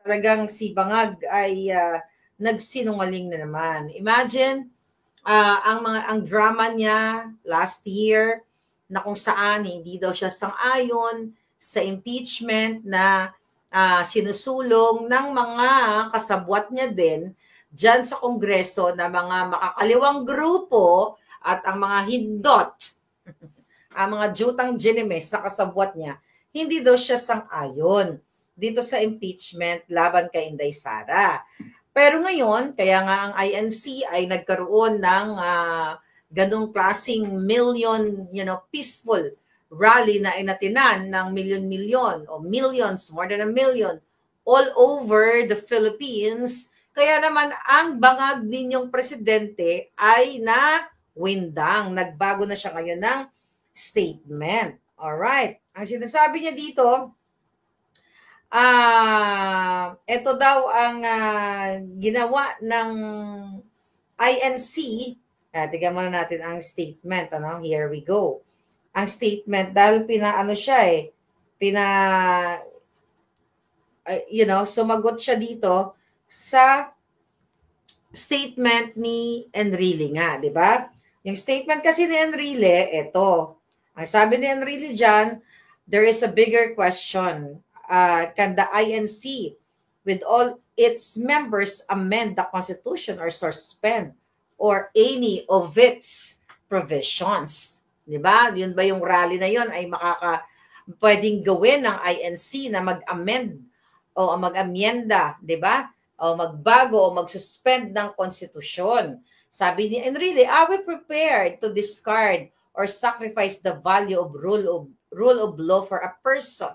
talagang si Bangag ay nagsinungaling na naman. Imagine, ang drama niya last year na kung saan hindi daw siya sang-ayon sa impeachment na sinusulong ng mga kasabwat niya din dyan sa Kongreso na mga makakaliwang grupo at ang mga hindot, ang mga jutang ginimes na kasabwat niya, hindi daw siya sang-ayon dito sa impeachment laban kay Inday Sara. Pero ngayon, kaya nga ang INC ay nagkaroon ng ganong klaseng peaceful rally na inatinan ng milyon-milyon o millions, more than a million, all over the Philippines. Kaya naman ang bangag ninyong presidente ay na-windang. Nagbago na siya ngayon ng statement. Alright. Ang sinasabi niya dito, ito daw ang ginawa ng INC. Tignan muna natin ang statement. Here we go. Ang statement, dahil sumagot siya dito sa statement ni Enrile nga, di ba? Yung statement kasi ni Enrile, ito. Ang sabi ni Enrile dyan, there is a bigger question. Can the INC, with all its members, amend the Constitution or suspend or any of its provisions? Diba? Yun ba yung rally na yun ay pwedeng gawin ng INC na mag-amend o mag-amyenda, diba? O magbago o mag-suspend ng konstitusyon. Sabi ni Enrile, are we prepared to discard or sacrifice the value of rule of law for a person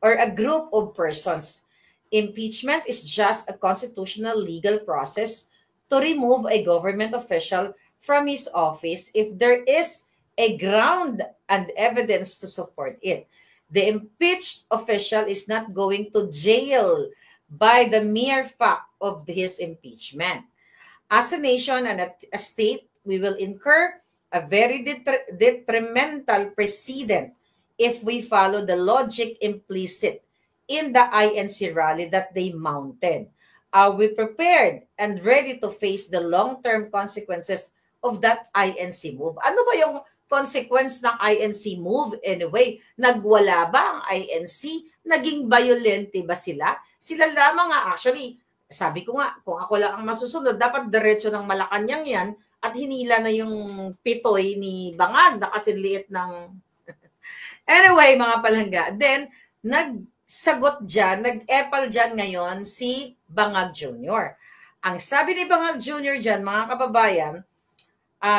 or a group of persons? Impeachment is just a constitutional legal process to remove a government official from his office if there is a ground and evidence to support it. The impeached official is not going to jail by the mere fact of his impeachment. As a nation and a state, we will incur a very detrimental precedent if we follow the logic implicit in the INC rally that they mounted. Are we prepared and ready to face the long-term consequences of that INC move? Ano ba yung consequence ng INC move anyway? Nagwala ba ang INC? Naging violente ba sila? Sila lamang nga actually, sabi ko nga, kung ako lang ang masusunod, dapat diretso ng Malacanang yan at hinila na yung pitoy ni Bangag na kasi liit ng... Anyway, mga palangga, then nagsagot dyan, nag-epal dyan ngayon si Bangag Jr. Ang sabi ni Bangag Jr. dyan, mga kababayan,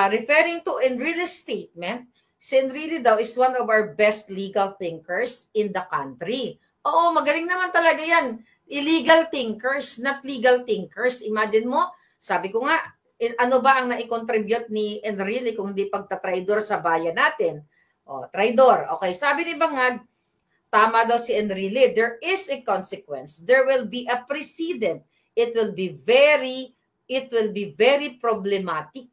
referring to Enrile's statement, si Enrile daw is one of our best legal thinkers in the country. Oo, magaling naman talaga yan. Illegal thinkers, not legal thinkers. Imagine mo, sabi ko nga, ano ba ang naikontribute ni Enrile kung hindi pagtatraidor sa bayan natin? O, traidor. Okay, sabi ni Bangag, tama daw si Enrile, there is a consequence. There will be a precedent. It will be very problematic.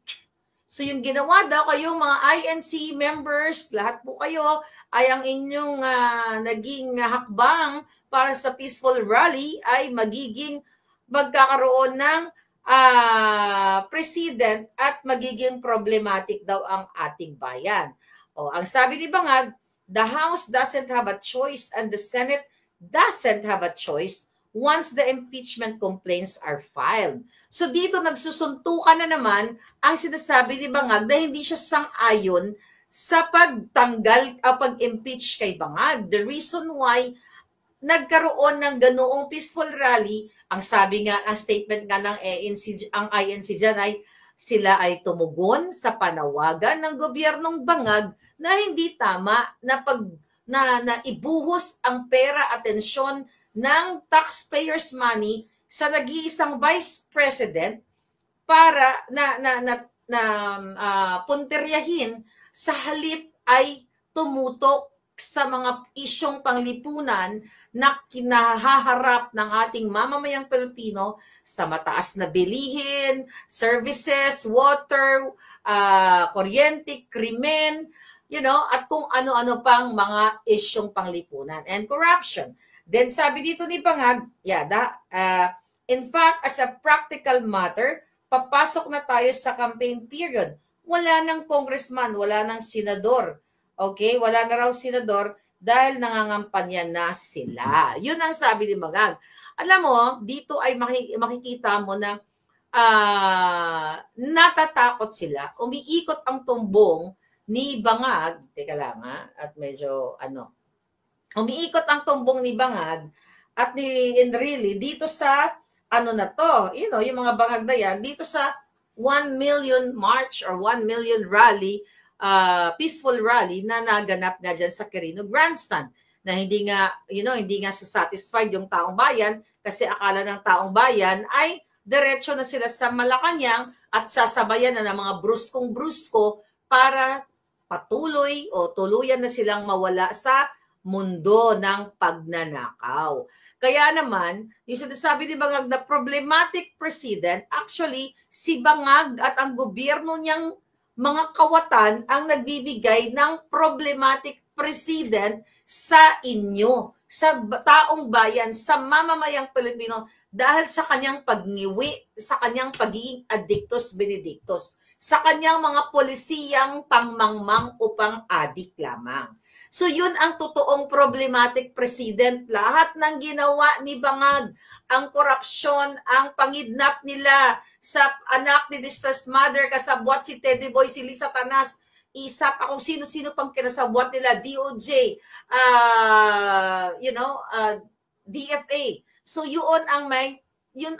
So yung ginawa daw kayong mga INC members, lahat po kayo ay ang inyong naging hakbang para sa peaceful rally ay magkakaroon ng precedent at magiging problematic daw ang ating bayan. O, ang sabi ni Bangag, the House doesn't have a choice and the Senate doesn't have a choice once the impeachment complaints are filed. So dito nagsusuntukan na naman ang sinasabi ni Bangag na hindi siya sang-ayon sa pag-impeach kay Bangag. The reason why nagkaroon ng ganoong peaceful rally, ang sabi nga, ang statement nga ng INC dyan ay sila ay tumugon sa panawagan ng gobyernong Bangag na hindi tama na ibuhos ang pera, atensyon ng taxpayers' money sa nag-iisang vice president para punteryahin sa halip ay tumutok sa mga isyong panglipunan na kinahaharap ng ating mamamayang Pilipino sa mataas na bilihin, services, water, kuryente, krimen, at kung ano-ano pang mga isyong panglipunan and corruption. Then sabi dito ni Bangag, in fact, as a practical matter, papasok na tayo sa campaign period. Wala nang congressman, wala nang senador. Okay? Wala na raw senador dahil nangangampanya na sila. Yun ang sabi ni Bangag. Alam mo, dito ay makikita mo na natatakot sila. Umiikot ang tumbong ni Bangag. Teka lang at medyo umiikot ang tumbong ni Bangag at ni Enrile dito sa na to, yung mga bangag na yan, dito sa 1 million march or 1 million rally, peaceful rally na naganap nga dyan sa Quirino Grandstand na hindi nga satisfied yung taong bayan kasi akala ng taong bayan ay diretso na sila sa Malacanang at sasabayan na ng mga bruskong-brusko para patuloy o tuluyan na silang mawala sa mundo ng pagnanakaw. Kaya naman, yung sinasabi ni Bangag na problematic president, actually, si Bangag at ang gobyerno niyang mga kawatan ang nagbibigay ng problematic president sa inyo, sa taong bayan, sa mamamayang Pilipino, dahil sa kanyang pagngiwi, sa kanyang pagiging addictus benedictus, sa kanyang mga polisiyang pangmangmang o pang-adik lamang. So yun ang totoong problematic president. Lahat ng ginawa ni Bangag, ang korupsyon, ang pangidnap nila sa anak ni Distressed Mother, kasabwat si Teddy Boy, si Lisa Tanas, isa pa kung sino-sino pang kinasabwat nila, DOJ, DFA. So yun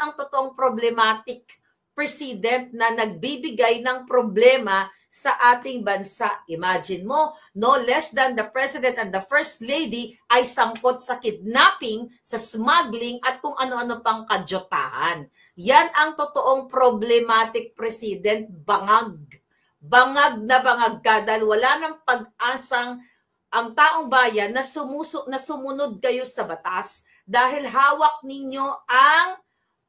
ang totoong problematic president na nagbibigay ng problema sa ating bansa. Imagine mo, no less than the president and the first lady ay sangkot sa kidnapping, sa smuggling at kung ano-ano pang kadyotahan. Yan ang totoong problematic president, Bangag. Bangag na bangag ka dahil wala ng pag-asang ang taong bayan na sumunod kayo sa batas dahil hawak ninyo ang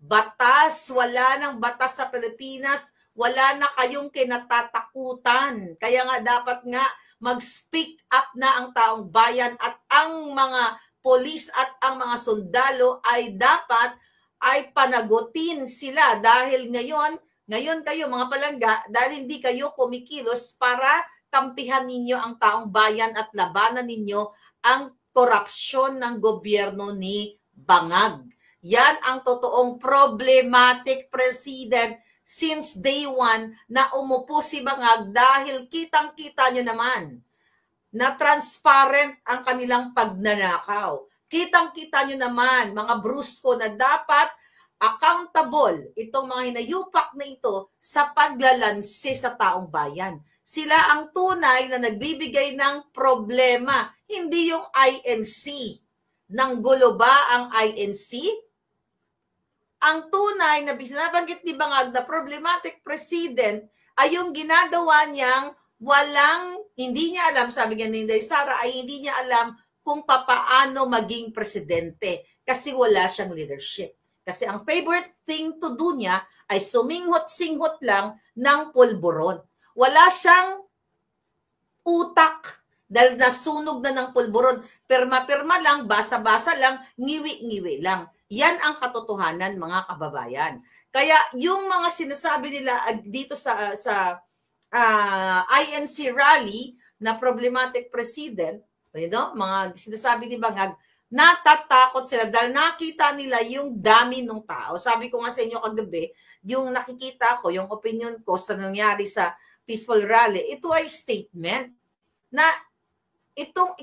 batas. Wala ng batas sa Pilipinas, wala na kayong kinatatakutan. Kaya nga dapat nga mag-speak up na ang taong bayan at ang mga polis at ang mga sundalo ay dapat ay panagutin sila dahil ngayon kayo mga palangga, dahil hindi kayo kumikilos para kampihan ninyo ang taong bayan at labanan ninyo ang korupsyon ng gobyerno ni Bangag. Yan ang totoong problematic president since day one na umupo si Bangag dahil kitang-kita nyo naman na transparent ang kanilang pagnanakaw. Kitang-kita nyo naman mga brusko na dapat accountable itong mga hinayupak na ito sa paglalansi sa taong bayan. Sila ang tunay na nagbibigay ng problema, hindi yung INC. Nang gulo ba ang INC? Ang tunay na binabanggit ni Bangag na problematic president ay yung ginagawa niyang hindi niya alam, sabi nga ni Inday Sara, ay hindi niya alam kung papaano maging presidente kasi wala siyang leadership. Kasi ang favorite thing to do niya ay suminghot-singhot lang ng pulburon. Wala siyang utak dahil nasunog na ng pulburon. Pirma-pirma lang, basa-basa lang, ngiwi-ngiwi lang. Yan ang katotohanan, mga kababayan. Kaya yung mga sinasabi nila dito sa INC rally na problematic president, mga sinasabi ni Bangag, natatakot sila dahil nakita nila yung dami ng tao. Sabi ko nga sa inyo kagabi, yung nakikita ko, yung opinion ko sa nangyari sa peaceful rally, ito ay statement na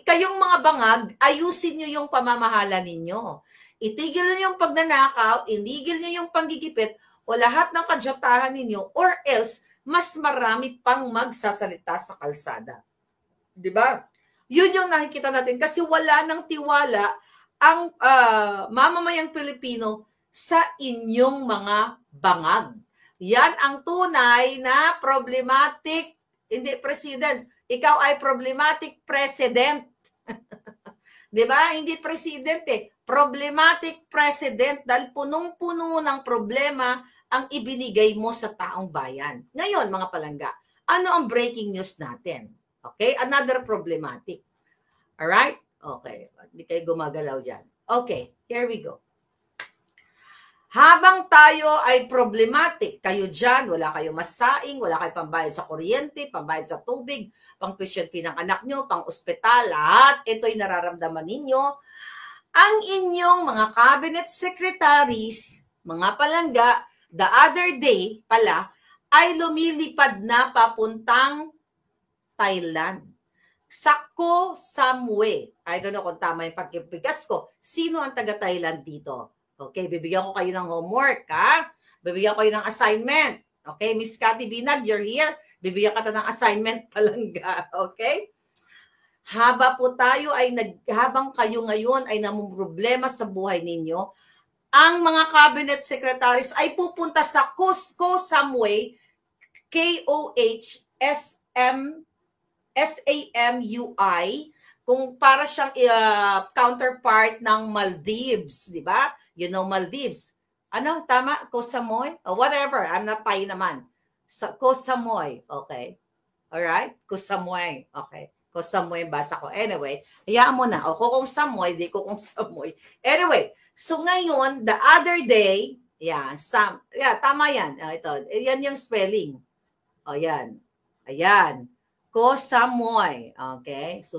kayong mga Bangag, ayusin nyo yung pamamahala ninyo. Itigil nyo yung pagnanakaw, inigil nyo yung panggigipit, o lahat ng kadyotahan ninyo, or else, mas marami pang magsasalita sa kalsada. Diba? Yun yung nakikita natin kasi wala nang tiwala ang mamamayang Pilipino sa inyong mga Bangag. Yan ang tunay na problematic, hindi president. Ikaw ay problematic president. Diba? Hindi president problematic president dahil punong-puno ng problema ang ibinigay mo sa taong bayan. Ngayon, mga palangga, ano ang breaking news natin? Okay? Another problematic. Alright? Okay. Hindi kayo gumagalaw dyan. Okay, here we go. Habang tayo ay problematic, kayo dyan, wala kayong masaing, wala kayong pambayad sa kuryente, pambayad sa tubig, pang tuition fee ng anak nyo, pang ospital, lahat ito'y nararamdaman ninyo. Ang inyong mga cabinet secretaries, mga palangga, the other day pala, ay lumilipad na papuntang Thailand. Sa Koh Samui. I don't know kung tama yung pagkipigas ko. Sino ang taga-Thailand dito? Okay, bibigyan ko kayo ng homework, ha? Bibigyan ko kayo ng assignment. Okay, Miss Cathy Binag, you're here. Bibigyan ka ng assignment palangga. Okay? Habang kayo ngayon ay namumroblema sa buhay ninyo, ang mga cabinet secretaries ay pupunta sa Koh Samui, KOHSAMUI, kung para siyang counterpart ng Maldives, di ba? You know Maldives. Ano? Tama? Koh Samui? Oh, whatever. I'm not Thai naman. Koh Samui. Okay. Alright? Koh Samui. Okay. Koh Samui basa ko. Anyway, hayaan mo na. O kung Samui, di ko kung Samui. Anyway, so ngayon, the other day, tama yan. Ito, yan yung spelling. O yan. Ayan. Koh Samui. Okay. So